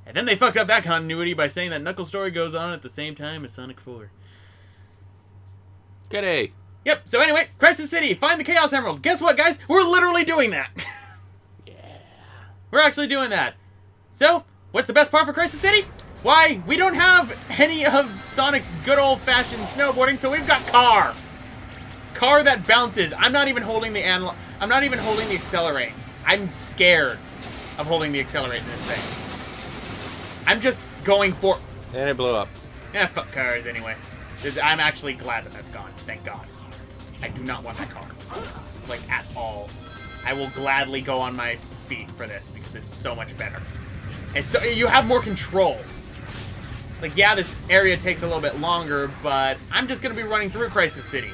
And then they fucked up that continuity by saying that Knuckles' story goes on at the same time as Sonic 4. Good A. Yep, so anyway, Crisis City, find the Chaos Emerald. Guess what, guys? We're literally doing that. Yeah. We're actually doing that. So, what's the best part for Crisis City? Why, we don't have any of Sonic's good old-fashioned snowboarding, so we've got Car. Car that bounces. I'm not even holding the accelerate. I'm scared of holding the accelerate in this thing. I'm just going for... And it blew up. Yeah, fuck cars anyway. I'm actually glad that that's gone. Thank God. I do not want that car. Like, at all. I will gladly go on my feet for this because it's so much better. And so you have more control. Like, yeah, this area takes a little bit longer, but I'm just going to be running through Crisis City.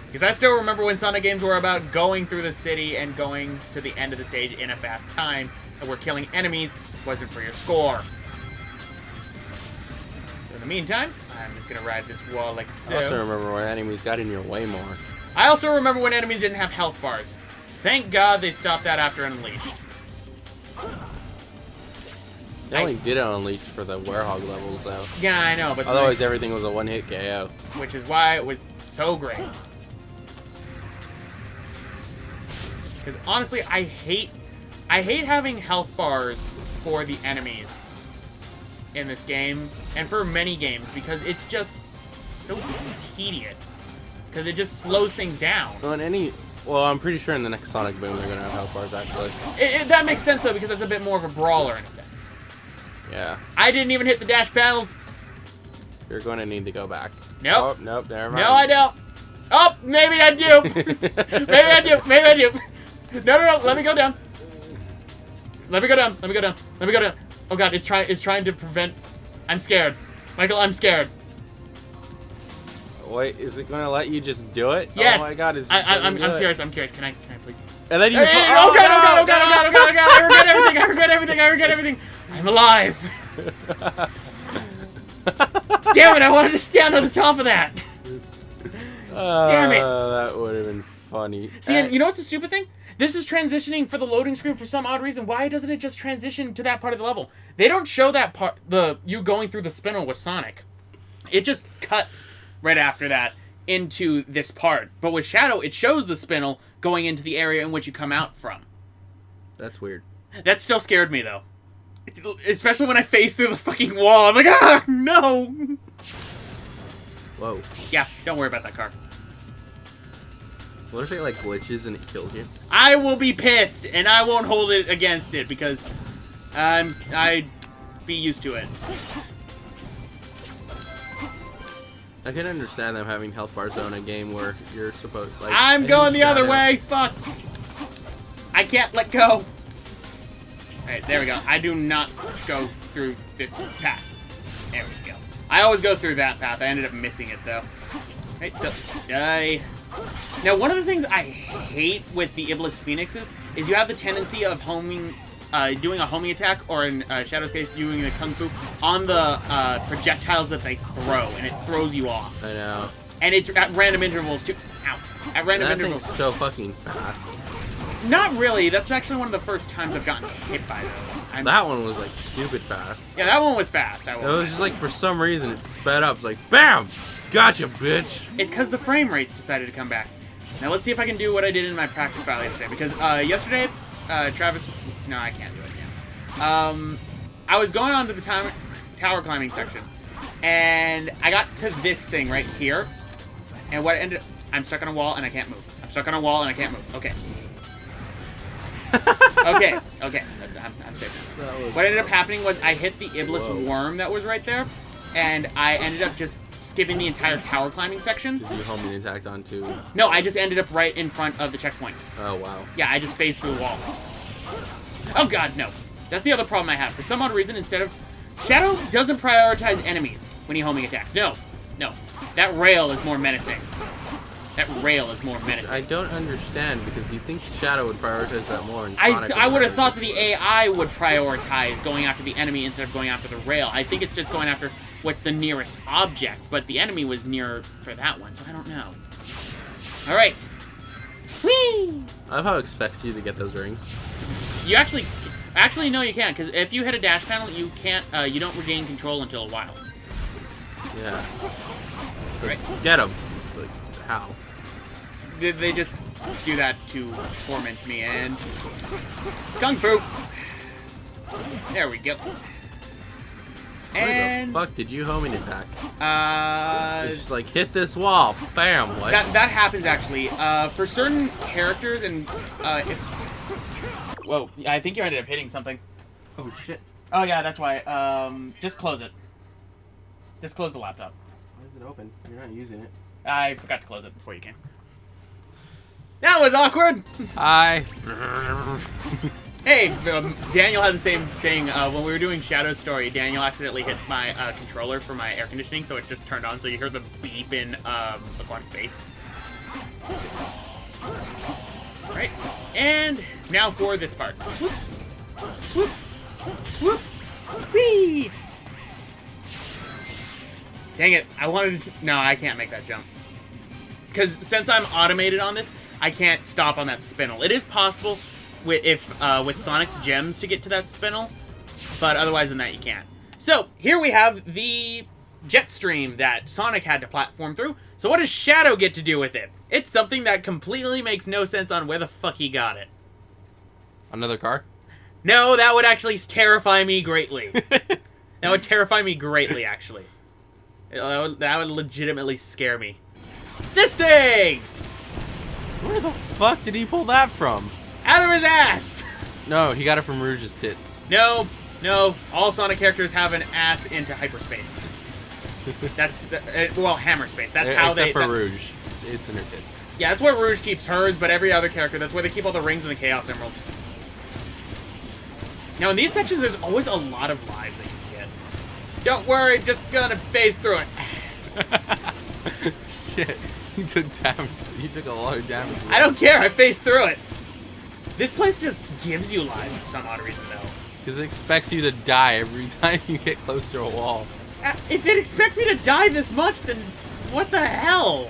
Because I still remember when Sonic games were about going through the city and going to the end of the stage in a fast time, and we're killing enemies, wasn't for your score. So in the meantime, I'm just going to ride this wall like so. I also remember when enemies got in your way more. I also remember when enemies didn't have health bars. Thank God they stopped that after Unleashed. They only did it on Unleashed for the Werehog levels, though. Yeah, I know, but... Otherwise, everything was a one-hit KO. Which is why it was so great. Because honestly, I hate having health bars for the enemies in this game, and for many games, because it's just so tedious. Because it just slows things down. Well, I'm pretty sure in the next Sonic Boom they're going to have health bars, actually. That makes sense, though, because it's a bit more of a brawler, in a sense. Yeah. I didn't even hit the dash panels. You're going to need to go back. Nope. Oh, nope, never mind. No, I don't. Oh, maybe I do. Maybe I do. Maybe I do. No. Let me go down. Let me go down. Let me go down. Let me go down. Oh God, it's trying to prevent. I'm scared, Michael. I'm scared. Wait, is it gonna let you just do it? Yes. Oh my God, I'm curious. I'm curious. Can I please? And then you. Oh God! I regret everything. I'm alive. Damn it! I wanted to stand on the top of that. Damn it! That would have been funny. See, and you know what's the stupid thing? This is transitioning for the loading screen for some odd reason. Why doesn't it just transition to that part of the level? They don't show that part, you going through the spinel with Sonic. It just cuts right after that into this part. But with Shadow, it shows the spinel going into the area in which you come out from. That's weird. That still scared me, though. Especially when I faced through the fucking wall. I'm like, ah, no! Whoa. Yeah, don't worry about that car. What if it, like, glitches and it kills you? I will be pissed, and I won't hold it against it, because I'd be used to it. I can understand them having health bars on a game where you're supposed, like... I'm going the other way! Fuck! I can't let go! Alright, there we go. I do not go through this path. There we go. I always go through that path. I ended up missing it, though. Right, so... Now, one of the things I hate with the Iblis Phoenixes is you have the tendency of doing a homing attack, or in Shadow's case, doing the Kung Fu on the projectiles that they throw, and it throws you off. I know. And it's at random intervals, too. Ow. At random intervals. That thing's so fucking fast. Not really. That's actually one of the first times I've gotten hit by them. That one was, like, stupid fast. Yeah, that one was fast. It was just, like, for some reason, it sped up. It's like, BAM! Gotcha, bitch! It's because the frame rates decided to come back. Now, let's see if I can do what I did in my practice file yesterday. Because yesterday, Travis... No, I can't do it again. I was going on to the tower climbing section. And I got to this thing right here. And what ended up... I'm stuck on a wall and I can't move. I'm stuck on a wall and I can't move. Okay. Okay. I'm safe. What ended up happening was I hit the Iblis worm that was right there. And I ended up just skipping the entire tower climbing section. Did you homing attacked onto... No, I just ended up right in front of the checkpoint. Oh, wow. Yeah, I just phased through the wall. Oh God, no. That's the other problem I have. For some odd reason, instead of... Shadow doesn't prioritize enemies when he homing attacks. No. That rail is more menacing. I don't understand, because you think Shadow would prioritize that more. And Sonic I would have thought that the AI would prioritize going after the enemy instead of going after the rail. I think it's just going after what's the nearest object, but the enemy was nearer for that one, so I don't know. Alright. Whee! I love how it expects you to get those rings. You actually... Actually, no, you can't, because if you hit a dash panel, you can't. You don't regain control until a while. Yeah. So Right. Get him. Like, how? They just do that to torment me, and Kung Fu. There we go. Where the fuck did you homing attack? It's just like, hit this wall. Bam. What? That happens, actually. For certain characters, and, whoa, I think you ended up hitting something. Oh, shit. Oh, yeah, that's why. Just close it. Just close the laptop. Why is it open? You're not using it. I forgot to close it before you came. That was awkward! Hi. Hey, Daniel had the same thing. When we were doing Shadow's story, Daniel accidentally hit my controller for my air conditioning, so it just turned on, so you heard the beep in Aquatic Base. Right, and now for this part. Whoop, whoop, whoop, whee! Dang it, I wanted to... No, I can't make that jump. Because since I'm automated on this, I can't stop on that spinel. It is possible with Sonic's gems to get to that spinel, but otherwise than that, you can't. So, here we have the jet stream that Sonic had to platform through. So what does Shadow get to do with it? It's something that completely makes no sense on where the fuck he got it. Another car? No, that would actually terrify me greatly. That would terrify me greatly, actually. That would legitimately scare me. This thing! Where the fuck did he pull that from? Out of his ass! No, he got it from Rouge's tits. No, no. All Sonic characters have an ass into hyperspace. That's, well, hammer space. That's how they... Except for Rouge. It's in her tits. Yeah, that's where Rouge keeps hers, but every other character, that's where they keep all the rings and the Chaos Emeralds. Now, in these sections, there's always a lot of lives that you can get. Don't worry, just gonna phase through it. Shit. You took damage. You took a lot of damage. I don't care, I phased through it. This place just gives you lives for some odd reason, though. Because it expects you to die every time you get close to a wall. If it expects me to die this much, then what the hell?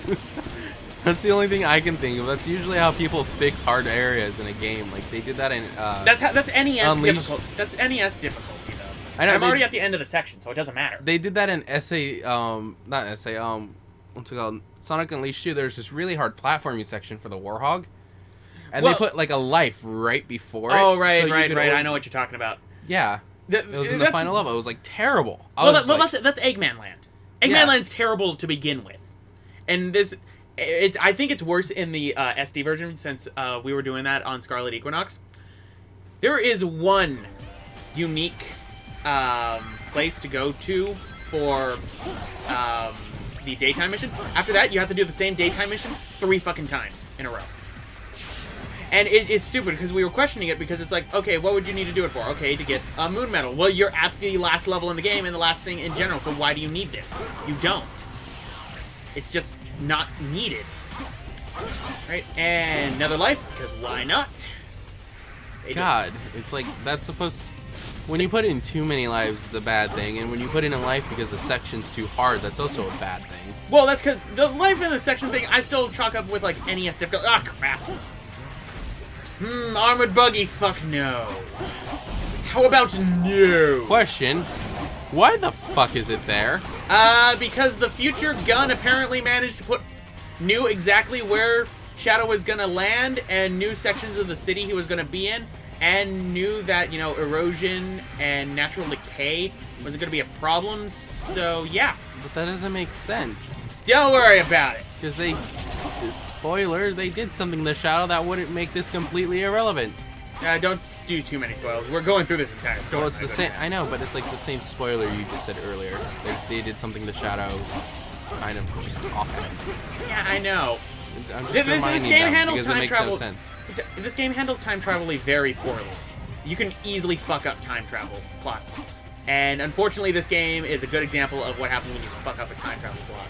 That's the only thing I can think of. That's usually how people fix hard areas in a game. Like, they did that in, that's NES Unleashed. difficult. That's NES difficulty, though. I know, I'm already at the end of the section, so it doesn't matter. They did that in what's it called? Sonic Unleashed 2, there's this really hard platforming section for the Warhog. And they put, like, a life right before it. Oh, right, so right. I know what you're talking about. Yeah. It was in the final level. It was, like, terrible. That's Eggman Land. Eggman Land's terrible to begin with. And this... I think it's worse in the SD version, since we were doing that on Scarlet Equinox. There is one unique place to go to for the daytime mission. After that, you have to do the same daytime mission 3 fucking times in a row. And it's stupid, because we were questioning it, because it's like, okay, what would you need to do it for? Okay, to get a moon medal. Well, you're at the last level in the game, and the last thing in general, so why do you need this? You don't. It's just not needed. Right, and another life, because why not? God, it's like, that's supposed to... When you put in too many lives, it's a bad thing, and when you put in a life because the section's too hard, that's also a bad thing. Well, that's because the life in the section thing, I still chalk up with, like, NES difficulty. Ah, crap. Armored buggy, fuck no. How about no? Question, why the fuck is it there? Because the future gun apparently managed to knew exactly where Shadow was gonna land, and knew sections of the city he was gonna be in, and knew that, you know, erosion and natural decay wasn't gonna be a problem, so yeah. But that doesn't make sense. Don't worry about it. Because spoiler, they did something to Shadow that wouldn't make this completely irrelevant. Don't do too many spoilers. We're going through this entire story. Well, it's the same. I know, but it's like the same spoiler you just said earlier. They did something to Shadow, kind of just awful. Yeah, I know. I'm just This reminding game them handles because it time makes travel. no sense. This game handles time travel very poorly. You can easily fuck up time travel plots, and unfortunately, this game is a good example of what happens when you fuck up a time travel plot.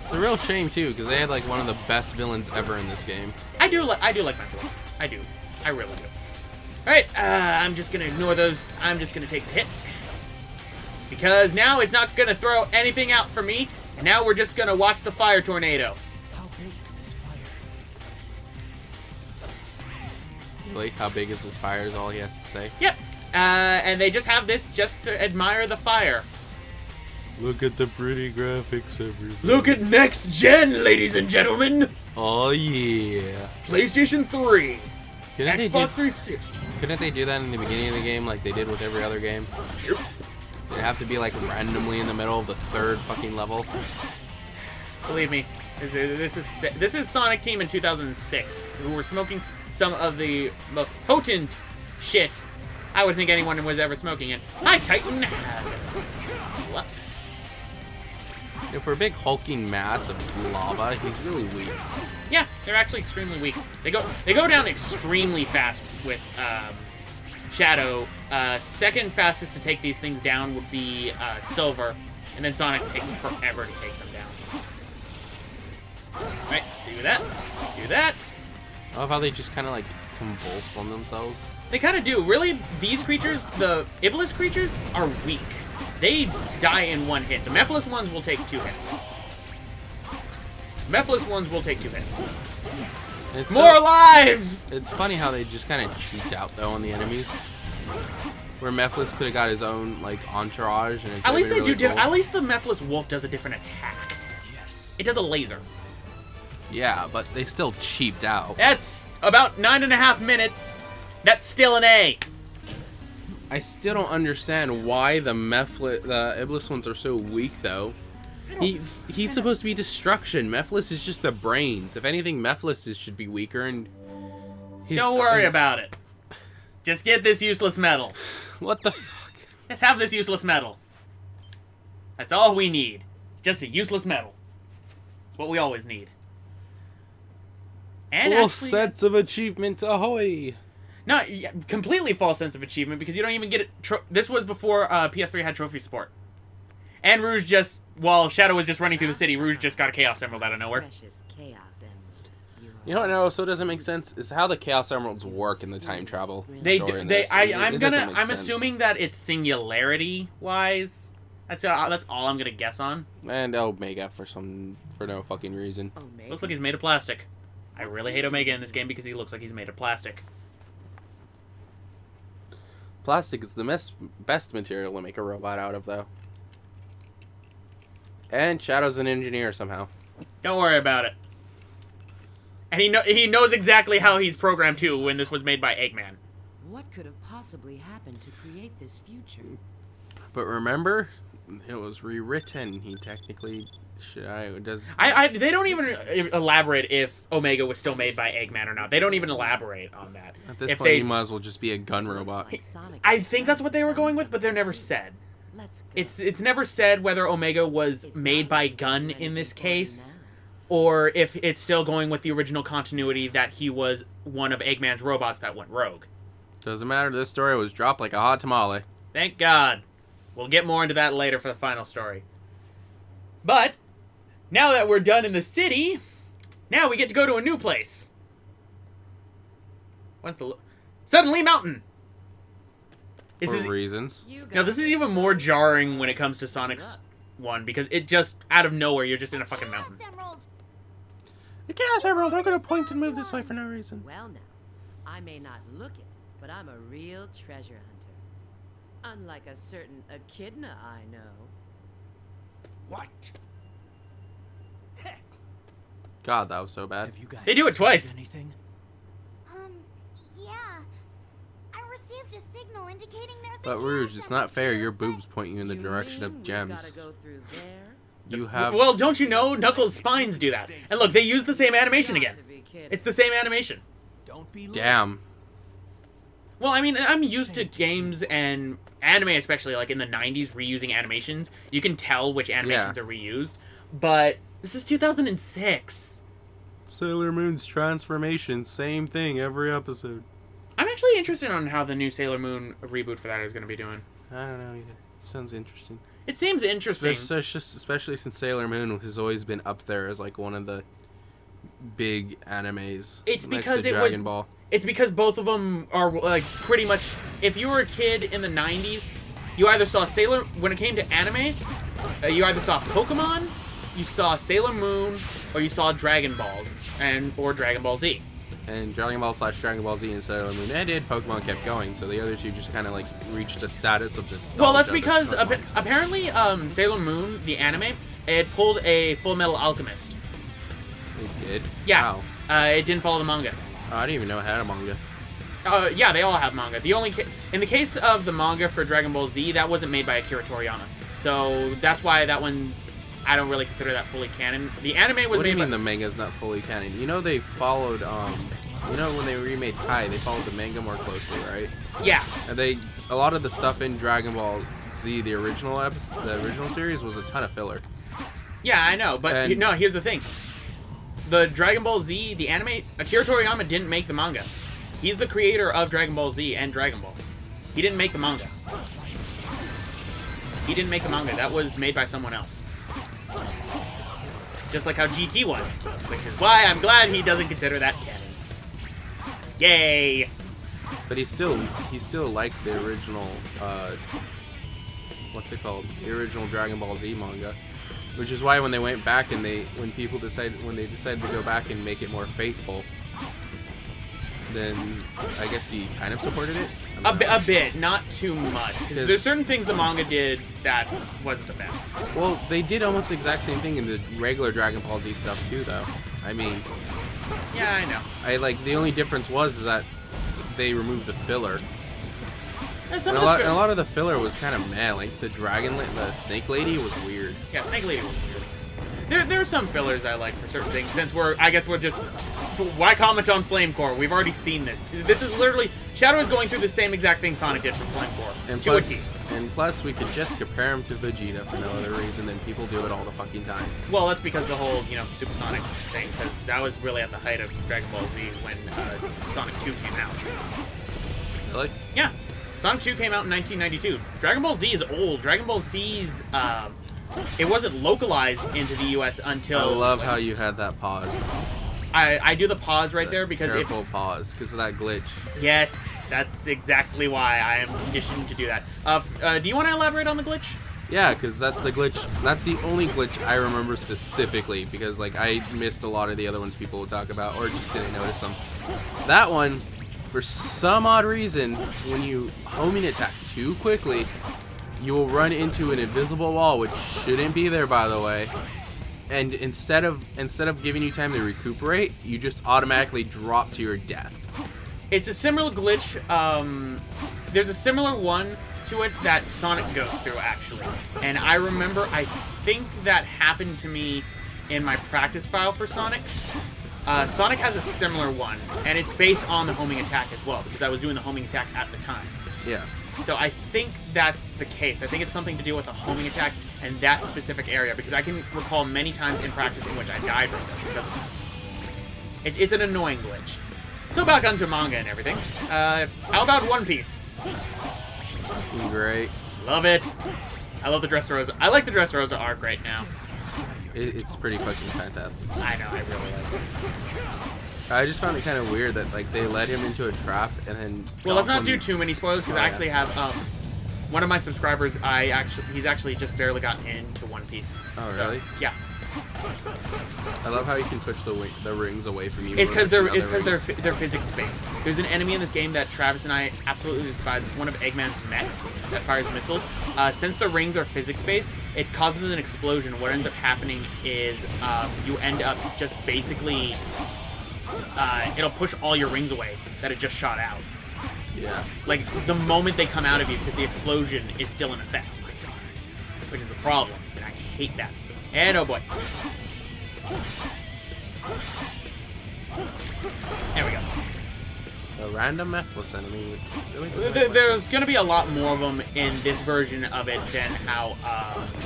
It's a real shame too, because they had like one of the best villains ever in this game. I do like Mentalist. I do. I really do. Alright, I'm just gonna ignore those. I'm just gonna take the hit. Because now it's not gonna throw anything out for me, and now we're just gonna watch the fire tornado. How big is this fire? Really? How big is this fire is all he has to say. Yep. And they just have this just to admire the fire. Look at the pretty graphics, everybody. Look at next gen, ladies and gentlemen. Oh, yeah. PlayStation 3. Couldn't Xbox 360. Couldn't they do that in the beginning of the game like they did with every other game? Yep. It'd have to be like randomly in the middle of the third fucking level. Believe me, this is Sonic Team in 2006, who were smoking some of the most potent shit I would think anyone was ever smoking it. Hi, Titan. What? Yeah, for a big hulking mass of lava, he's really weak. Yeah, they're actually extremely weak. They go down extremely fast with Shadow. Second fastest to take these things down would be Silver, and then Sonic takes forever to take them down. Right, do that, do that. I love how they just kind of like convulse on themselves. They kind of do. Really, these creatures, the Iblis creatures, are weak. They die in one hit. The Mephiles ones will take 2 hits. Mephiles ones will take 2 hits. It's More lives! It's funny how they just kind of cheat out, though, on the enemies. Where Mephiles could have got his own, like, entourage. And at least they really do. cool. At least the Mephiles wolf does a different attack. Yes. It does a laser. Yeah, but they still cheaped out. That's about 9.5 minutes. That's still an A. I still don't understand why the Iblis ones are so weak, though. He's supposed to be destruction. Mephiles is just the brains. If anything, Mephiles should be weaker. And don't worry about it. Just get this useless metal. What the fuck? Just have this useless metal. That's all we need. It's just a useless metal. It's what we always need. And full actually, sense of achievement, ahoy! No, yeah, completely false sense of achievement because you don't even get it. This was before PS3 had trophy support. And Rouge just, while Shadow was just running through the city, Rouge just got a Chaos Emerald out of nowhere. You know what also doesn't make sense is how the Chaos Emeralds work in the time travel. I'm assuming that it's singularity wise. That's all I'm gonna guess on. And Omega for no fucking reason. Looks like he's made of plastic. I really hate Omega in this game because he looks like he's made of plastic. Plastic is the best material to make a robot out of, though. And Shadow's an engineer somehow. Don't worry about it. And he knows exactly how he's programmed too when this was made by Eggman. What could have possibly happened to create this future? But remember, it was rewritten. He technically does. They don't even elaborate if Omega was still made by Eggman or not. They don't even elaborate on that. At this point, he might as well just be a gun robot. I think that's what they were going with, but they're never said. It's never said whether Omega was made by Gun in this case, or if it's still going with the original continuity that he was one of Eggman's robots that went rogue. Doesn't matter. This story was dropped like a hot tamale. Thank God. We'll get more into that later for the final story. But now that we're done in the city, now we get to go to a new place. What's the Suddenly Mountain? Reasons. Now this is even more jarring when it comes to Sonic's one because it just out of nowhere you're just in a fucking mountain. The Chaos Emerald. I'm gonna point and move this way for no reason. Well, now, I may not look it, but I'm a real treasure hunter. Unlike a certain echidna I know. What? God, that was so bad. Have you guys They do it twice. Anything? Yeah. I received a signal indicating there's But a Rouge, Chaos it's not Emerald fair. here. Your boobs point you in the You direction mean of we gems. gotta go through there? You have. Well, don't you know Knuckles' spines do that? And look, they use the same animation again. Got to be kidding. It's the same animation. Don't be Damn. Well, I mean, I'm used to games and anime, especially like in the 90s, reusing animations. You can tell which animations are reused. But this is 2006. Sailor Moon's transformation, same thing every episode. I'm actually interested on how the new Sailor Moon reboot for that is going to be doing. I don't know either. Sounds interesting. It seems interesting. Especially since Sailor Moon has always been up there as like one of the big animes. It's next because to Dragon Ball. It's because both of them are like pretty much. If you were a kid in the 90s, you either saw when it came to anime, you either saw Pokemon, you saw Sailor Moon, or you saw Dragon Balls or Dragon Ball Z. and Dragon Ball / Dragon Ball Z and Sailor Moon ended, Pokemon kept going, so the other two just kind of like reached a status of this. Well, that's because apparently Sailor Moon, the anime, it pulled a Full Metal Alchemist. It did? Yeah. Wow. It didn't follow the manga. Oh, I didn't even know it had a manga. Yeah, they all have manga. The only in the case of the manga for Dragon Ball Z, that wasn't made by Akira Toriyama. So that's why that one's, I don't really consider that fully canon. The anime was What do you made mean by... the manga's not fully canon? You know they followed, you know when they remade Kai, they followed the manga more closely, right? Yeah. And a lot of the stuff in Dragon Ball Z, the original series, was a ton of filler. Yeah, I know, but no, here's the thing. The Dragon Ball Z, the anime, Akira Toriyama didn't make the manga. He's the creator of Dragon Ball Z and Dragon Ball. He didn't make the manga. He didn't make the manga. That was made by someone else. Just like how GT was. Which is why I'm glad he doesn't consider that canon. Yay! But he still liked the original, what's it called? The original Dragon Ball Z manga. Which is why when they went back and when they decided to go back and make it more faithful, then I guess he kind of supported it. A bit, not too much. Because there's certain things the manga did that wasn't the best. Well, they did almost the exact same thing in the regular Dragon Ball Z stuff too, though. I mean, yeah, I know. The only difference was that they removed the filler. And And a lot of the filler was kind of meh. Like the the Snake Lady was weird. Yeah, Snake Lady was weird. There are some fillers I like for certain things. Since I guess we're just, why comment on Flame Core? We've already seen this. This is literally, Shadow is going through the same exact thing Sonic did for Flame Core. And plus, we could just compare him to Vegeta for no other reason than people do it all the fucking time. Well, that's because the whole, Supersonic thing, because that was really at the height of Dragon Ball Z when Sonic 2 came out. Really? Yeah. Sonic 2 came out in 1992. Dragon Ball Z is old. Dragon Ball Z's, it wasn't localized into the US until... I love how you had that pause. I do the pause right there because Careful pause, because of that glitch. Yes, that's exactly why I am conditioned to do that. Do you want to elaborate on the glitch? Yeah, because that's the glitch. That's the only glitch I remember specifically, because I missed a lot of the other ones people would talk about, or just didn't notice them. That one, for some odd reason, when you homing attack too quickly, you will run into an invisible wall, which shouldn't be there, by the way. And instead of giving you time to recuperate, you just automatically drop to your death. It's a similar glitch. There's a similar one to it that Sonic goes through, actually. And I remember, I think that happened to me in my practice file for Sonic. Sonic has a similar one, and it's based on the homing attack as well, because I was doing the homing attack at the time. Yeah. So I think that's the case. I think it's something to do with the homing attack and that specific area, because I can recall many times in practice in which I died from this, because it's an annoying glitch. So back onto manga and everything. How about One Piece? Great. Love it. I love the Dressrosa. I like the Dressrosa arc right now. It's pretty fucking fantastic. I know, I really like it. I just found it kind of weird that they led him into a trap and then. Well, let's not do too many spoilers because I actually have one of my subscribers. He's actually just barely gotten into One Piece. Oh really? Yeah. I love how you can push the rings away from you. It's because they're physics based. There's an enemy in this game that Travis and I absolutely despise. It's one of Eggman's mechs that fires missiles. Since the rings are physics based, it causes an explosion. What ends up happening is you end up just basically. It'll push all your rings away that it just shot out. Yeah. Like, the moment they come out of you, because the explosion is still in effect. Which is the problem, and I hate that. And oh boy. There we go. A random Mephiles enemy. Really There's going to be a lot more of them in this version of it than how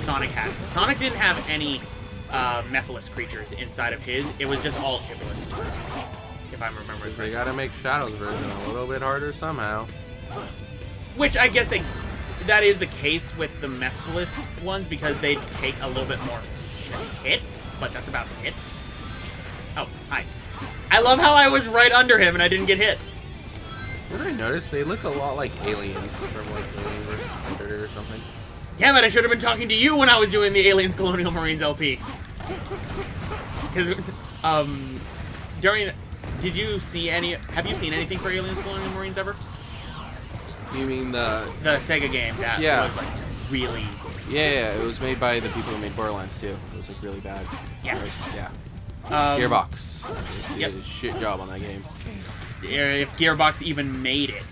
Sonic had. Sonic didn't have any Mephiles creatures inside of his. It was just all Iblis, if I'm remembering They right. gotta make Shadow's version a little bit harder somehow. Which I guess that is the case with the Mephiles ones because they take a little bit more hits, but that's about it. Oh, hi. I love how I was right under him and I didn't get hit. What did I notice? They look a lot like aliens from like Alien vs. Predator or something. Damn it, I should have been talking to you when I was doing the Aliens Colonial Marines LP. Because, Did you see any? Have you seen anything for Aliens Colonial Marines ever? You mean the Sega game that Yeah. was like really. Yeah, it was made by the people who made Borderlands 2. It was like really bad. Yeah. Right? Yeah. Gearbox. Gearbox. They Yep. did a shit job on that game. If Gearbox even made it,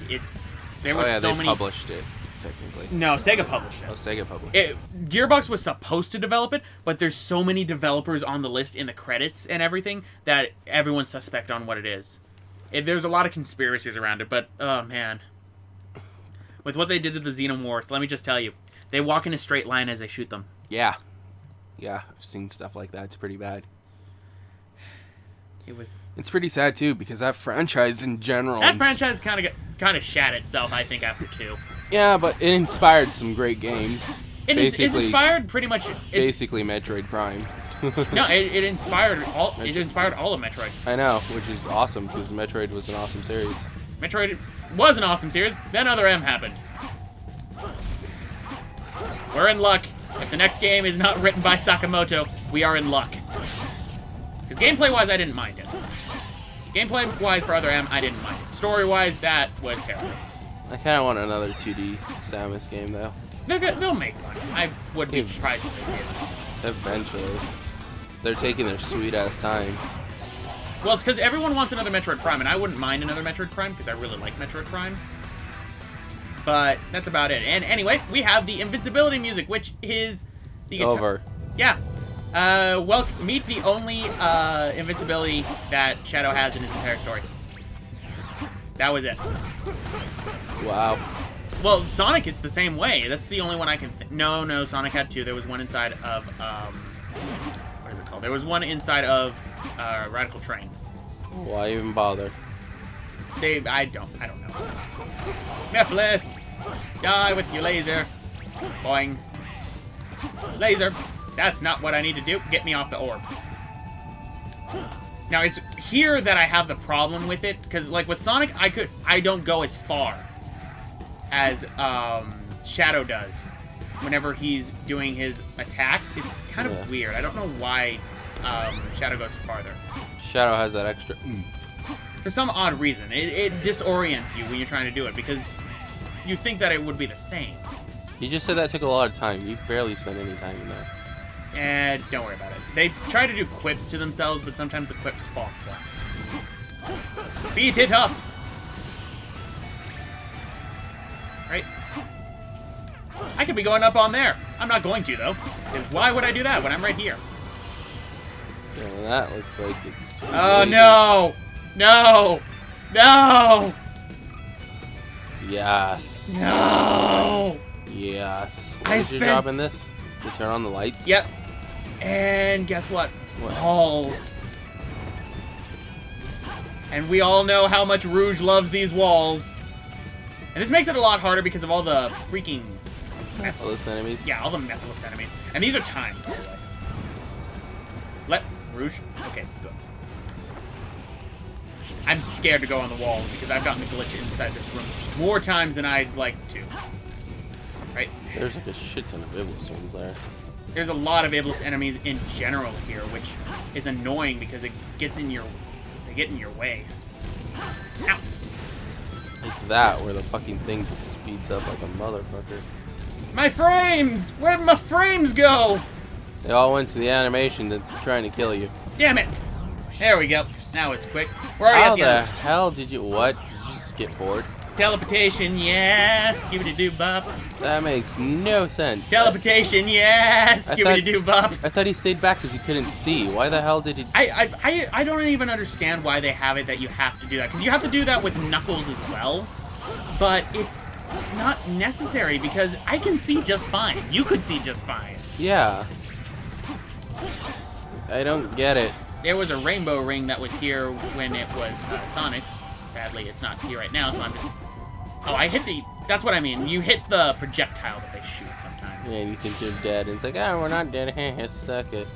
there Oh were yeah, so they many. published it technically. No, Sega published Oh, it. Sega published it. Gearbox was supposed to develop it, but there's so many developers on the list in the credits and everything that everyone's suspect on what it is. There's a lot of conspiracies around it, but oh man. With what they did to the Xenomorphs, let me just tell you, they walk in a straight line as they shoot them. Yeah. Yeah, I've seen stuff like that. It's pretty bad. It's pretty sad too because that franchise in general. That franchise kind of shat itself, I think, after 2. Yeah, but it inspired some great games. It inspired pretty much. Basically, Metroid Prime. No, it inspired all. It inspired all of Metroid. I know, which is awesome because Metroid was an awesome series. Metroid was an awesome series. Then Other M happened. We're in luck. If the next game is not written by Sakamoto, we are in luck. Because gameplay-wise, I didn't mind it. Gameplay-wise for Other M, I didn't mind it. Story-wise, that was terrible. I kind of want another 2D Samus game though. They'll make one. I would be surprised if they did. Eventually. They're taking their sweet ass time. Well, it's because everyone wants another Metroid Prime, and I wouldn't mind another Metroid Prime because I really like Metroid Prime. But that's about it. And anyway, we have the invincibility music, which is the guitar. Over. Yeah. Well, meet the only invincibility that Shadow has in his entire story. That was it. Wow. Well, Sonic, it's the same way. That's the only one I can. No, Sonic had 2. There was one inside of what is it called? There was one inside of Radical Train. Why even bother? I don't know. Mephiles, die with your laser. Boing. Laser. That's not what I need to do. Get me off the orb. Now, it's here that I have the problem with it, because, like, with Sonic, I don't go as far as Shadow does whenever he's doing his attacks. It's kind of weird. I don't know why Shadow goes farther. Shadow has that extra oomph. For some odd reason. It disorients you when you're trying to do it, because you think that it would be the same. You just said that took a lot of time. You barely spent any time in that. Don't worry about it. They try to do quips to themselves, but sometimes the quips fall flat. Beat it up! Right? I could be going up on there. I'm not going to, though. Because why would I do that when I'm right here? Yeah, well, that looks like it's... Oh, no! No! No! Yes. No! Yes. What I is your spent- job in this? To turn on the lights? Yep. And guess what? What? Walls. And we all know how much Rouge loves these walls. And this makes it a lot harder because of all the freaking... All those enemies? Yeah, all the Mephiles enemies. And these are timed, by the way. Let Rouge... Okay, good. I'm scared to go on the walls because I've gotten the glitch inside this room more times than I'd like to. Right? There's like a shit ton of Iblis ones there. There's a lot of Iblis enemies in general here, which is annoying because it gets in your... They get in your way. Ow! Like that, where the fucking thing just speeds up like a motherfucker. My frames! Where'd my frames go? They all went to the animation that's trying to kill you. Damn it! There we go. Now it's quick. We're already How at the the end. hell did you... What? Did you skip forward? Teleportation, yes! Give it a do-bop. That makes no sense. Teleportation, yes! I Give thought- it a do-bop. I thought he stayed back because he couldn't see. Why the hell did he... I don't even understand why they have it that you have to do that. Because you have to do that with Knuckles as well. But it's not necessary because I can see just fine. You could see just fine. Yeah. I don't get it. There was a rainbow ring that was here when it was Sonic's. Sadly, it's not here right now, so I'm just... Oh, I hit the... That's what I mean. You hit the projectile that they shoot sometimes. Yeah, you think you're dead. And it's like, oh, we're not dead. Suck it.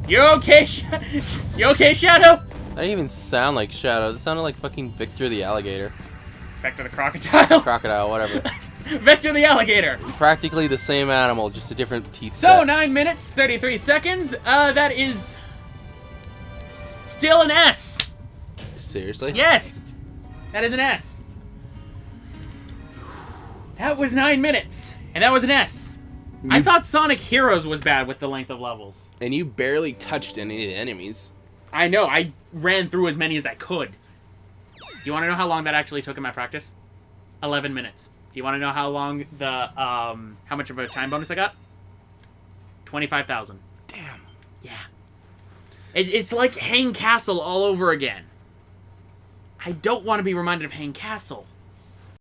You okay, You okay, Shadow? That didn't even sound like Shadow. It sounded like fucking Victor the alligator. Vector the crocodile? Crocodile, whatever. Vector the alligator. Practically the same animal, just a different teeth So, set. 9 minutes, 33 seconds. That is still an S. Seriously? Yes, that is an S. That was 9 minutes, and that was an S. I thought Sonic Heroes was bad with the length of levels. And you barely touched any of the enemies. I know, I ran through as many as I could. You want to know how long that actually took in my practice? 11 minutes. Do you want to know how long the, how much of a time bonus I got? 25,000. Damn. Yeah. It's like Hang Castle all over again. I don't want to be reminded of Hang Castle.